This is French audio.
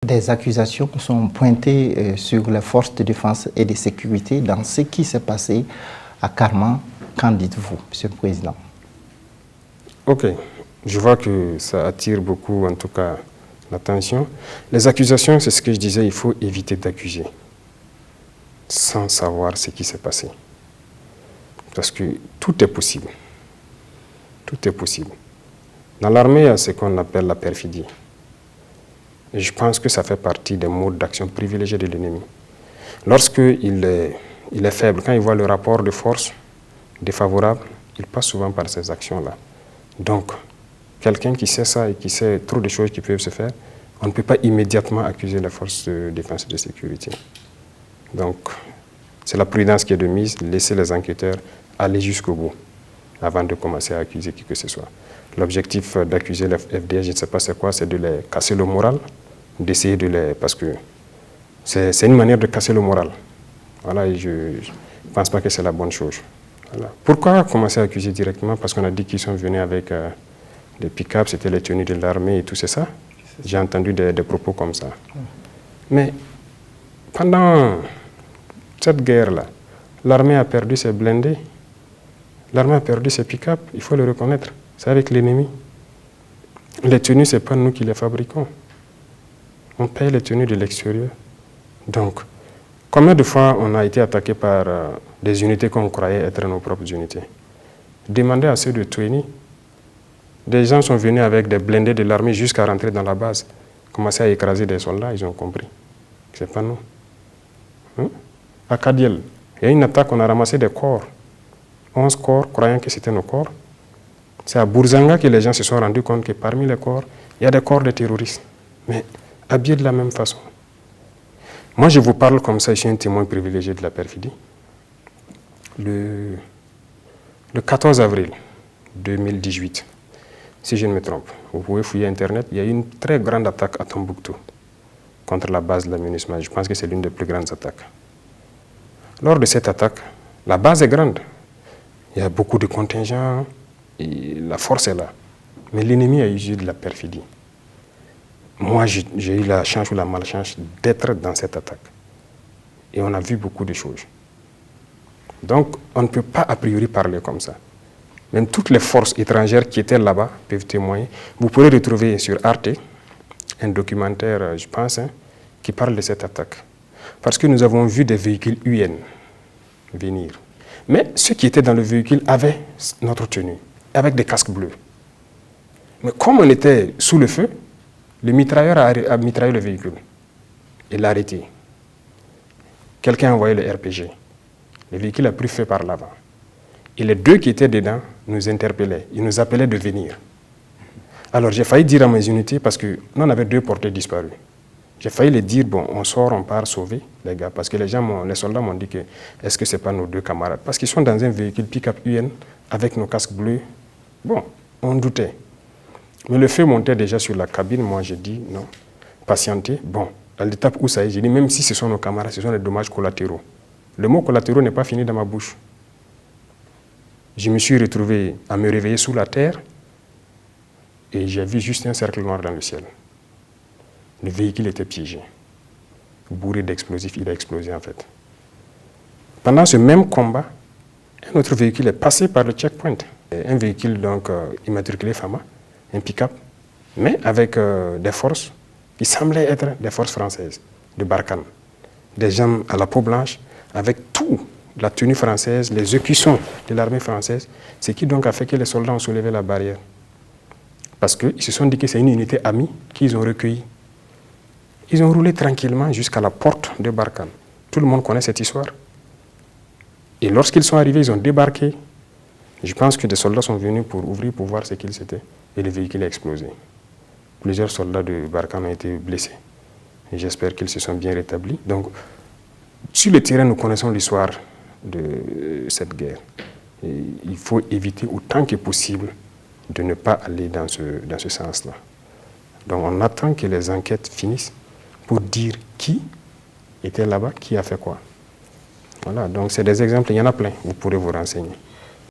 des accusations sont pointées sur les forces de défense et de sécurité dans ce qui s'est passé à Karma. Qu'en dites-vous, Monsieur le Président? Ok, je vois que ça attire beaucoup, en tout cas, l'attention. Les accusations, c'est ce que je disais, il faut éviter d'accuser sans savoir ce qui s'est passé. Parce que tout est possible. Tout est possible. Dans l'armée, il y a ce qu'on appelle la perfidie. Et je pense que ça fait partie des modes d'action privilégiés de l'ennemi. Lorsqu'il est faible, quand il voit le rapport de force défavorable, il passe souvent par ces actions-là. Donc, quelqu'un qui sait ça et qui sait trop de choses qui peuvent se faire, on ne peut pas immédiatement accuser les forces de défense et de sécurité. Donc, c'est la prudence qui est de mise, laisser les enquêteurs aller jusqu'au bout avant de commencer à accuser qui que ce soit. L'objectif d'accuser les FDS, je ne sais pas c'est quoi, c'est de les casser le moral, d'essayer de les... Parce que c'est une manière de casser le moral. Voilà, et je ne pense pas que c'est la bonne chose. Voilà. Pourquoi commencer à accuser directement? Parce qu'on a dit qu'ils sont venus avec des pick-up, c'était les tenues de l'armée et tout, c'est ça? J'ai entendu des propos comme ça. Mais pendant cette guerre-là, l'armée a perdu ses blindés, l'armée a perdu ses pick-up, il faut le reconnaître. C'est avec l'ennemi. Les tenues, ce n'est pas nous qui les fabriquons. On paye les tenues de l'extérieur. Donc, combien de fois on a été attaqué par des unités qu'on croyait être nos propres unités? Demandez à ceux de Tweni. Des gens sont venus avec des blindés de l'armée jusqu'à rentrer dans la base, commencer à écraser des soldats, ils ont compris. Ce n'est pas nous. À Kadiel, il y a une attaque, on a ramassé des corps. 11 corps, croyant que c'était nos corps. C'est à Bourzanga que les gens se sont rendus compte que parmi les corps, il y a des corps de terroristes, mais habillés de la même façon. Moi, je vous parle comme ça, je suis un témoin privilégié de la perfidie. Le 14 avril 2018, si je ne me trompe, vous pouvez fouiller Internet, il y a eu une très grande attaque à Tombouctou contre la base de la MINUSMA. Je pense que c'est l'une des plus grandes attaques. Lors de cette attaque, la base est grande. Il y a beaucoup de contingents, et la force est là. Mais l'ennemi a usé de la perfidie. Moi, j'ai eu la chance ou la malchance d'être dans cette attaque. Et on a vu beaucoup de choses. Donc, on ne peut pas a priori parler comme ça. Même toutes les forces étrangères qui étaient là-bas peuvent témoigner. Vous pourrez retrouver sur Arte un documentaire, je pense, qui parle de cette attaque. Parce que nous avons vu des véhicules UN venir. Mais ceux qui étaient dans le véhicule avaient notre tenue, avec des casques bleus. Mais comme on était sous le feu, le mitrailleur a mitraillé le véhicule. Il l'a arrêté. Quelqu'un a envoyé le RPG. Le véhicule a pris feu par l'avant. Et les deux qui étaient dedans nous interpellaient. Ils nous appelaient de venir. Alors j'ai failli dire à mes unités, parce que nous on avait 2 porteurs disparus. J'ai failli les dire, bon, on sort, on part sauver les gars. Parce que les soldats m'ont dit que, est-ce que ce n'est pas nos 2 camarades? Parce qu'ils sont dans un véhicule pick-up UN avec nos casques bleus. Bon, on doutait. Mais le feu montait déjà sur la cabine. Moi, j'ai dit, non, patientez. Bon, à l'étape où ça est, j'ai dit, même si ce sont nos camarades, ce sont des dommages collatéraux. Le mot collatéraux n'est pas fini dans ma bouche. Je me suis retrouvé à me réveiller sous la terre et j'ai vu juste un cercle noir dans le ciel. Le véhicule était piégé. Bourré d'explosifs, il a explosé en fait. Pendant ce même combat, un autre véhicule est passé par le checkpoint. Un véhicule donc immatriculé FAMA, un pick-up, mais avec des forces qui semblaient être des forces françaises, de Barkhane. Des gens à la peau blanche, avec tout, la tenue française, les écussons de l'armée française, ce qui donc a fait que les soldats ont soulevé la barrière. Parce qu'ils se sont dit que c'est une unité amie qu'ils ont recueillie. Ils ont roulé tranquillement jusqu'à la porte de Barkhane. Tout le monde connaît cette histoire. Et lorsqu'ils sont arrivés, ils ont débarqué. Je pense que des soldats sont venus pour ouvrir, pour voir ce qu'ils étaient. Et le véhicule a explosé. Plusieurs soldats de Barkhane ont été blessés. Et j'espère qu'ils se sont bien rétablis. Donc, sur le terrain, nous connaissons l'histoire de cette guerre. Et il faut éviter autant que possible de ne pas aller dans ce sens-là. Donc, on attend que les enquêtes finissent pour dire qui était là-bas, qui a fait quoi. Voilà, donc c'est des exemples, il y en a plein, vous pourrez vous renseigner.